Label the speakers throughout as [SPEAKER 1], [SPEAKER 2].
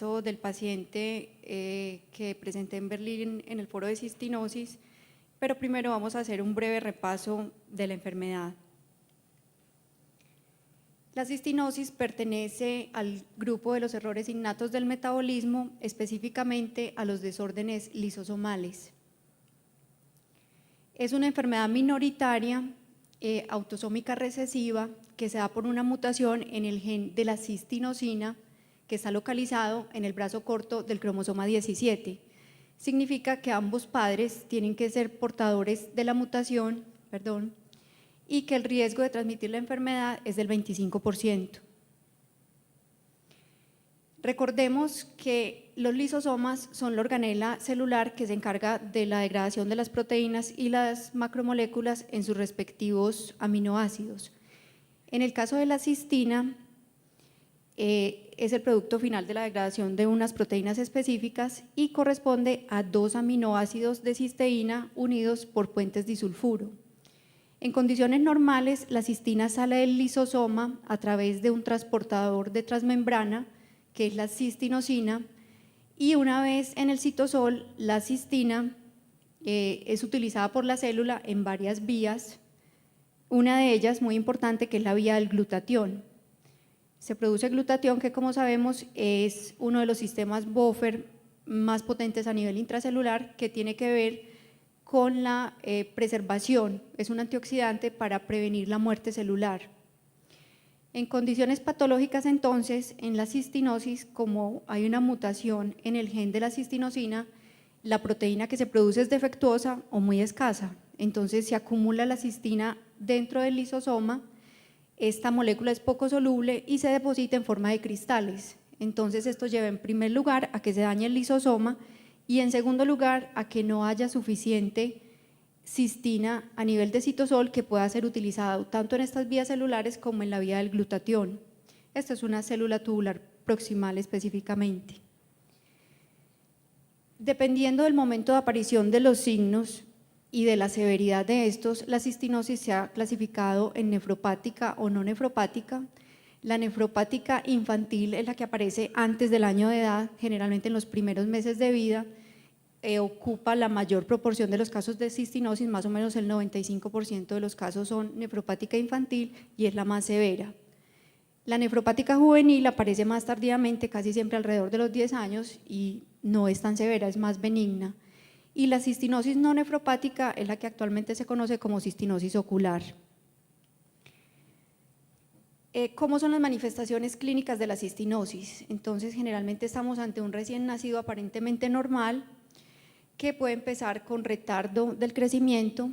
[SPEAKER 1] caso del paciente que presenté en Berlín en el foro de cistinosis, pero primero vamos a hacer un breve repaso de la enfermedad. La cistinosis pertenece al grupo de los errores innatos del metabolismo, específicamente a los desórdenes lisosomales. Es una enfermedad minoritaria, autosómica recesiva, que se da por una mutación en el gen de la cistinosina, que está localizado en el brazo corto del cromosoma 17. Significa que ambos padres tienen que ser portadores de la mutación, y que el riesgo de transmitir la enfermedad es del 25%. Recordemos que los lisosomas son la organela celular que se encarga de la degradación de las proteínas y las macromoléculas en sus respectivos aminoácidos. En el caso de la cistina, es el producto final de la degradación de unas proteínas específicas y corresponde a 2 aminoácidos de cisteína unidos por puentes disulfuro. En condiciones normales, la cistina sale del lisosoma a través de un transportador de transmembrana, que es la cistinosina, y una vez en el citosol, la cistina es utilizada por la célula en varias vías, una de ellas muy importante que es la vía del glutatión. Se produce glutatión que, como sabemos, es uno de los sistemas buffer más potentes a nivel intracelular, que tiene que ver con la preservación, es un antioxidante para prevenir la muerte celular. En condiciones patológicas, entonces, en la cistinosis, como hay una mutación en el gen de la cistinosina, la proteína que se produce es defectuosa o muy escasa, entonces se acumula la cistina dentro del lisosoma, esta molécula es poco soluble y se deposita en forma de cristales, entonces esto lleva en primer lugar a que se dañe el lisosoma y en segundo lugar a que no haya suficiente cistina a nivel de citosol que pueda ser utilizada tanto en estas vías celulares como en la vía del glutatión. Esta es una célula tubular proximal específicamente. Dependiendo del momento de aparición de los signos y de la severidad de estos, la cistinosis se ha clasificado en nefropática o no nefropática. La nefropática infantil es la que aparece antes del año de edad, generalmente en los primeros meses de vida, ocupa la mayor proporción de los casos de cistinosis, más o menos el 95% de los casos son nefropática infantil y es la más severa. La nefropática juvenil aparece más tardíamente, casi siempre alrededor de los 10 años y no es tan severa, es más benigna. Y la cistinosis no nefropática es la que actualmente se conoce como cistinosis ocular. ¿Cómo son las manifestaciones clínicas de la cistinosis? Entonces, generalmente estamos ante un recién nacido aparentemente normal, que puede empezar con retardo del crecimiento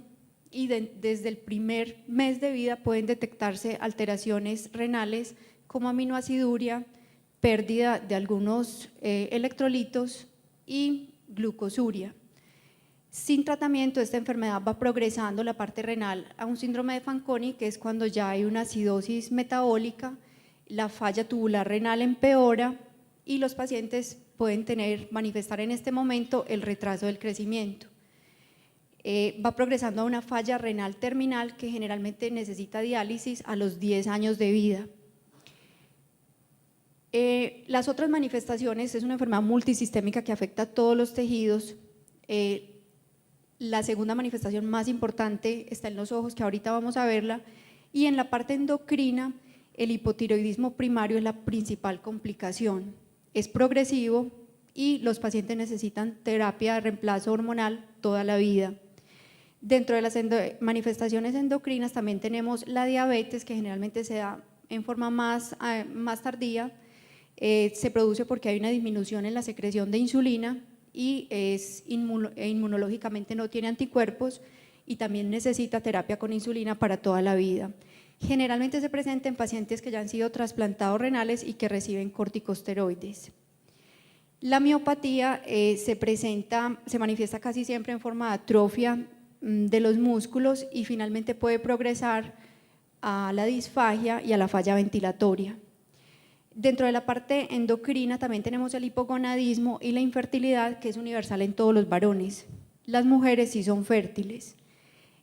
[SPEAKER 1] y desde el primer mes de vida pueden detectarse alteraciones renales como aminoaciduria, pérdida de algunos electrolitos y glucosuria. Sin tratamiento, esta enfermedad va progresando la parte renal a un síndrome de Fanconi, que es cuando ya hay una acidosis metabólica, la falla tubular renal empeora y los pacientes pueden manifestar en este momento el retraso del crecimiento. Va progresando a una falla renal terminal que generalmente necesita diálisis a los 10 años de vida. Las otras manifestaciones es una enfermedad multisistémica que afecta a todos los tejidos. La segunda manifestación más importante está en los ojos, que ahorita vamos a verla, y en la parte endocrina el hipotiroidismo primario es la principal complicación. Es progresivo y los pacientes necesitan terapia de reemplazo hormonal toda la vida. Dentro de las manifestaciones endocrinas también tenemos la diabetes, que generalmente se da en forma más tardía, se produce porque hay una disminución en la secreción de insulina y inmunológicamente no tiene anticuerpos y también necesita terapia con insulina para toda la vida. Generalmente se presenta en pacientes que ya han sido trasplantados renales y que reciben corticosteroides. La miopatía se manifiesta casi siempre en forma de atrofia de los músculos y finalmente puede progresar a la disfagia y a la falla ventilatoria. Dentro de la parte endocrina también tenemos el hipogonadismo y la infertilidad, que es universal en todos los varones. Las mujeres sí son fértiles.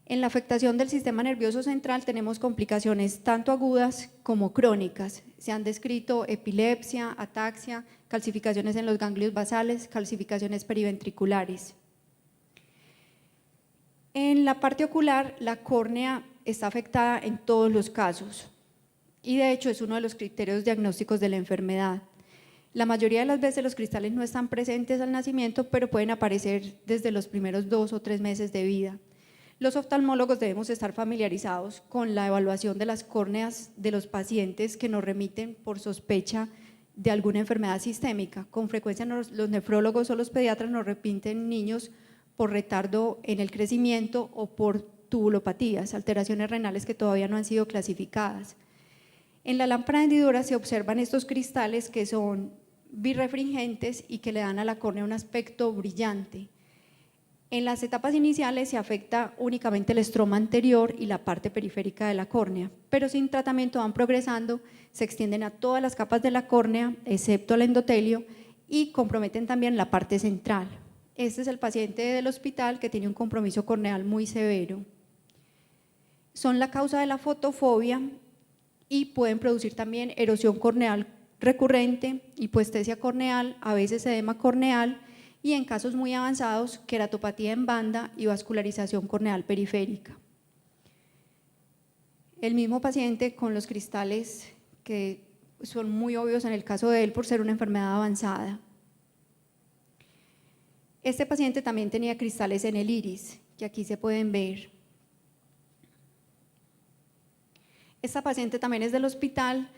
[SPEAKER 1] En la afectación del sistema nervioso central tenemos complicaciones tanto agudas como crónicas. Se han descrito epilepsia, ataxia, calcificaciones en los ganglios basales, calcificaciones periventriculares. En la parte ocular, la córnea está afectada en todos los casos y de hecho es uno de los criterios diagnósticos de la enfermedad. La mayoría de las veces los cristales no están presentes al nacimiento, pero pueden aparecer desde los primeros 2 o 3 meses de vida. Los oftalmólogos debemos estar familiarizados con la evaluación de las córneas de los pacientes que nos remiten por sospecha de alguna enfermedad sistémica. Con frecuencia los nefrólogos o los pediatras nos remiten niños por retardo en el crecimiento o por tubulopatías, alteraciones renales que todavía no han sido clasificadas. En la lámpara de hendidura se observan estos cristales que son birrefringentes y que le dan a la córnea un aspecto brillante. En las etapas iniciales se afecta únicamente el estroma anterior y la parte periférica de la córnea, pero sin tratamiento van progresando, se extienden a todas las capas de la córnea, excepto el endotelio, y comprometen también la parte central. Este es el paciente del hospital que tiene un compromiso corneal muy severo. Son la causa de la fotofobia y pueden producir también erosión corneal recurrente, hipoestesia corneal, a veces edema corneal, y en casos muy avanzados, queratopatía en banda y vascularización corneal periférica. El mismo paciente con los cristales que son muy obvios en el caso de él por ser una enfermedad avanzada. Este paciente también tenía cristales en el iris, que aquí se pueden ver. Esta paciente también es del hospital,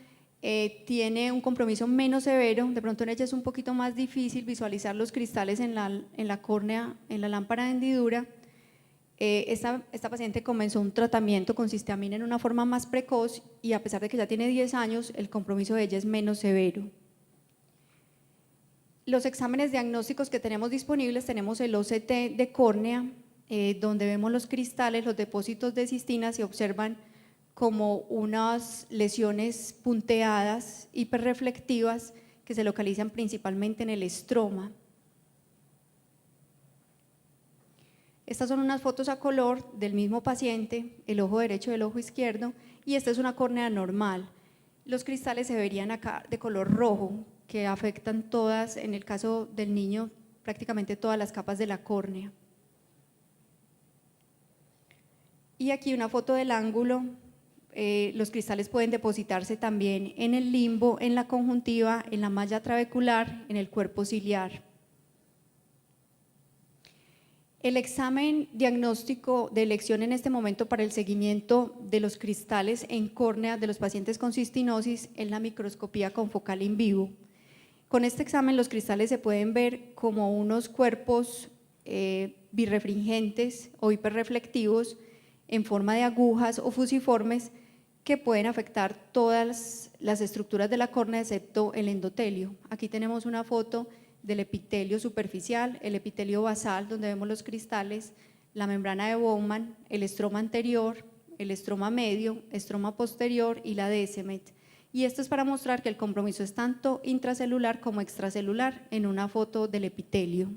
[SPEAKER 1] tiene un compromiso menos severo, de pronto en ella es un poquito más difícil visualizar los cristales en la córnea, en la lámpara de hendidura. Esta paciente comenzó un tratamiento con cistamina en una forma más precoz y a pesar de que ya tiene 10 años, el compromiso de ella es menos severo. Los exámenes diagnósticos que tenemos disponibles, tenemos el OCT de córnea, donde vemos los cristales, los depósitos de cistina, se observan como unas lesiones punteadas, hiperreflectivas, que se localizan principalmente en el estroma. Estas son unas fotos a color del mismo paciente, el ojo derecho y el ojo izquierdo, y esta es una córnea normal. Los cristales se verían acá de color rojo, que afectan todas, en el caso del niño, prácticamente todas las capas de la córnea. Y aquí una foto del ángulo. Los cristales pueden depositarse también en el limbo, en la conjuntiva, en la malla trabecular, en el cuerpo ciliar. El examen diagnóstico de elección en este momento para el seguimiento de los cristales en córnea de los pacientes con cistinosis es la microscopía confocal in vivo. Con este examen los cristales se pueden ver como unos cuerpos birrefringentes o hiperreflectivos en forma de agujas o fusiformes que pueden afectar todas las estructuras de la córnea excepto el endotelio. Aquí tenemos una foto del epitelio superficial, el epitelio basal donde vemos los cristales, la membrana de Bowman, el estroma anterior, el estroma medio, estroma posterior y la Descemet. Y esto es para mostrar que el compromiso es tanto intracelular como extracelular en una foto del epitelio.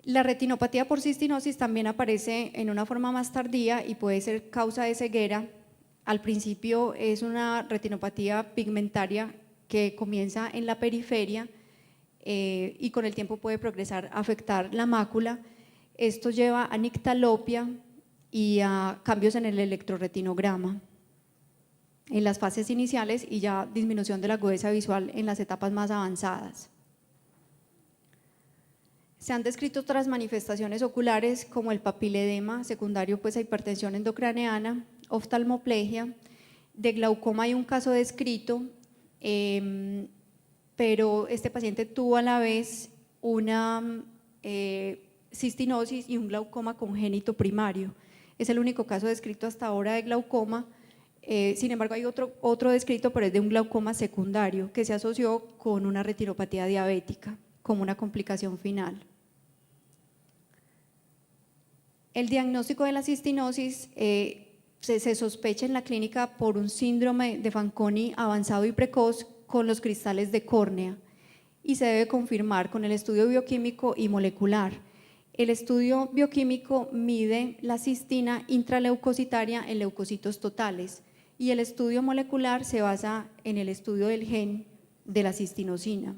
[SPEAKER 1] La retinopatía por cistinosis también aparece en una forma más tardía y puede ser causa de ceguera. Al principio es una retinopatía pigmentaria que comienza en la periferia y con el tiempo puede progresar a afectar la mácula. Esto lleva a nictalopia y a cambios en el electroretinograma en las fases iniciales y ya disminución de la agudeza visual en las etapas más avanzadas. Se han descrito otras manifestaciones oculares como el papiledema, secundario pues a hipertensión endocraneana, oftalmoplegia. De glaucoma hay un caso descrito, pero este paciente tuvo a la vez una cistinosis y un glaucoma congénito primario. Es el único caso descrito hasta ahora de glaucoma. Sin embargo, hay otro descrito, pero es de un glaucoma secundario que se asoció con una retinopatía diabética como una complicación final. El diagnóstico de la cistinosis se sospecha en la clínica por un síndrome de Fanconi avanzado y precoz con los cristales de córnea y se debe confirmar con el estudio bioquímico y molecular. El estudio bioquímico mide la cistina intraleucocitaria en leucocitos totales y el estudio molecular se basa en el estudio del gen de la cistinosina.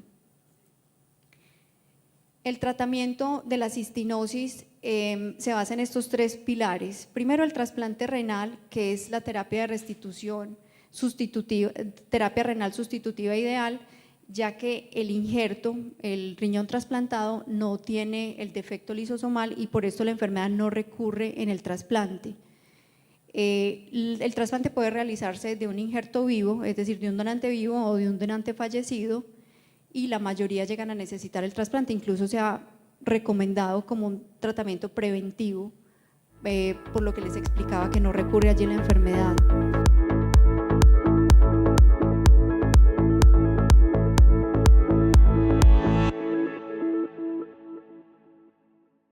[SPEAKER 1] El tratamiento de la cistinosis se basa en estos tres pilares. Primero, el trasplante renal, que es la terapia de restitución sustitutiva, terapia renal sustitutiva ideal, ya que el injerto, el riñón trasplantado, no tiene el defecto lisosomal y por esto la enfermedad no recurre en el trasplante. El trasplante puede realizarse de un injerto vivo, es decir, de un donante vivo o de un donante fallecido, y la mayoría llegan a necesitar el trasplante, incluso se ha recomendado como un tratamiento preventivo, por lo que les explicaba que no recurre allí la enfermedad.